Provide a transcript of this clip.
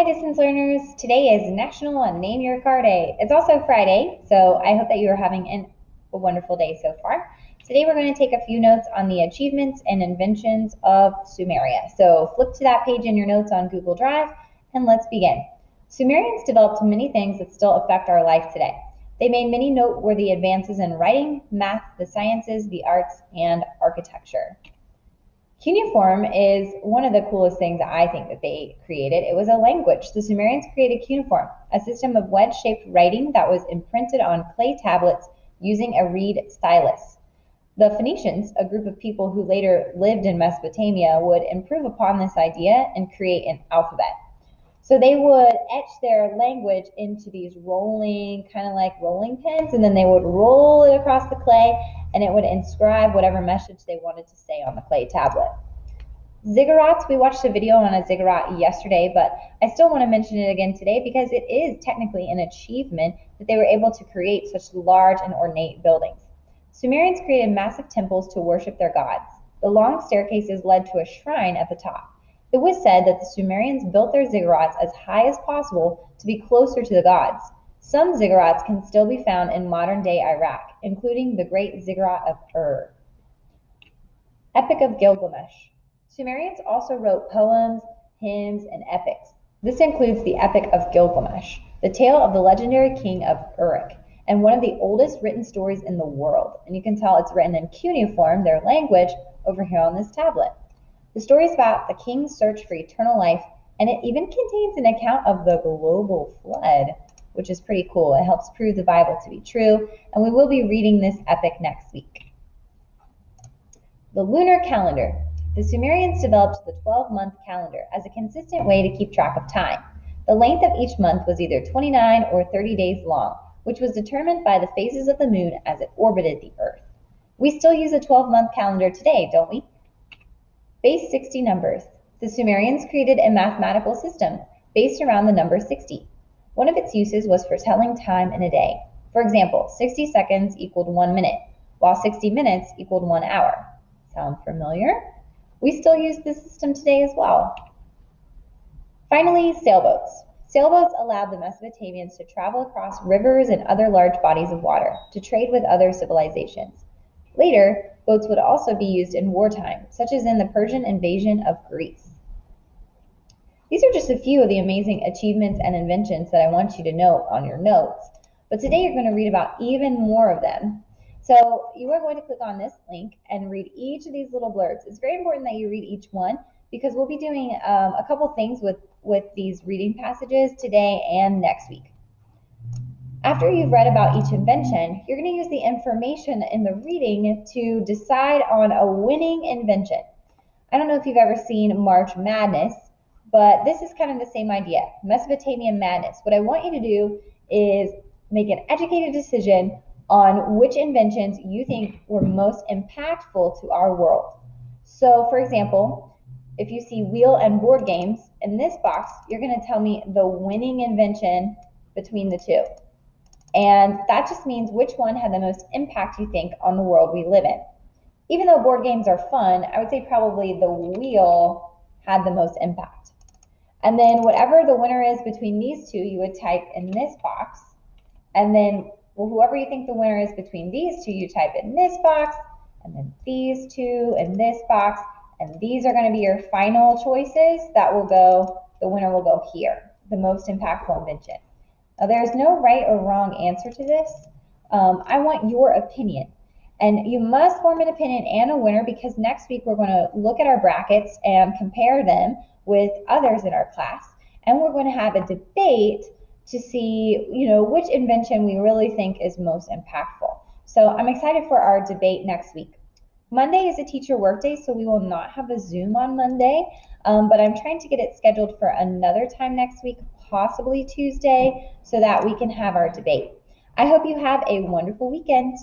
Hi, distance learners. Today is National Name Your Car Day. It's also Friday, so I hope that you are having a wonderful day so far. Today we're going to take a few notes on the achievements and inventions of Sumeria. So flip to that page in your notes on Google Drive and let's begin. Sumerians developed many things that still affect our life today. They made many noteworthy advances in writing, math, the sciences, the arts, and architecture. Cuneiform is one of the coolest things I think that they created. It was a language. The Sumerians created cuneiform, a system of wedge-shaped writing that was imprinted on clay tablets using a reed stylus. The Phoenicians, a group of people who later lived in Mesopotamia, would improve upon this idea and create an alphabet. So they would etch their language into these rolling, kind of like rolling pins, and then they would roll it across the clay, and it would inscribe whatever message they wanted to say on the clay tablet. Ziggurats, we watched a video on a ziggurat yesterday, but I still want to mention it again today because it is technically an achievement that they were able to create such large and ornate buildings. Sumerians created massive temples to worship their gods. The long staircases led to a shrine at the top. It was said that the Sumerians built their ziggurats as high as possible to be closer to the gods. Some ziggurats can still be found in modern-day Iraq, including the Great Ziggurat of Ur. Epic of Gilgamesh. Sumerians also wrote poems, hymns, and epics. This includes the Epic of Gilgamesh, the tale of the legendary king of Uruk, and one of the oldest written stories in the world. And you can tell it's written in cuneiform, their language, over here on this tablet. The story is about the king's search for eternal life, and it even contains an account of the global flood, which is pretty cool. It helps prove the Bible to be true, and we will be reading this epic next week. The lunar calendar. The Sumerians developed the 12-month calendar as a consistent way to keep track of time. The length of each month was either 29 or 30 days long, which was determined by the phases of the moon as it orbited the Earth. We still use a 12-month calendar today, don't we? Base 60 numbers. The Sumerians created a mathematical system based around the number 60. One of its uses was for telling time in a day. For example, 60 seconds equaled 1 minute, while 60 minutes equaled 1 hour. Sound familiar? We still use this system today as well. Finally, sailboats. Sailboats allowed the Mesopotamians to travel across rivers and other large bodies of water to trade with other civilizations. Later, boats would also be used in wartime, such as in the Persian invasion of Greece. These are just a few of the amazing achievements and inventions that I want you to note on your notes, but today you're going to read about even more of them. So you are going to click on this link and read each of these little blurbs. It's very important that you read each one because we'll be doing a couple things with these reading passages today and next week. After you've read about each invention, you're going to use the information in the reading to decide on a winning invention. I don't know if you've ever seen March Madness, but this is kind of the same idea, Mesopotamian madness. What I want you to do is make an educated decision on which inventions you think were most impactful to our world. So for example, if you see wheel and board games in this box, you're going to tell me the winning invention between the two. And that just means which one had the most impact you think on the world we live in. Even though board games are fun, I would say probably the wheel had the most impact. And then whatever the winner is between these two, you would type in this box. And then whoever you think the winner is between these two, you type in this box, and then these two in this box. And these are going to be your final choices that will go, the winner will go here, the most impactful invention. Now, there's no right or wrong answer to this. I want your opinion. And you must form an opinion and a winner because next week we're going to look at our brackets and compare them with others in our class. And we're going to have a debate to see, which invention we really think is most impactful. So I'm excited for our debate next week. Monday is a teacher workday, so we will not have a Zoom on Monday, but I'm trying to get it scheduled for another time next week, possibly Tuesday, so that we can have our debate. I hope you have a wonderful weekend.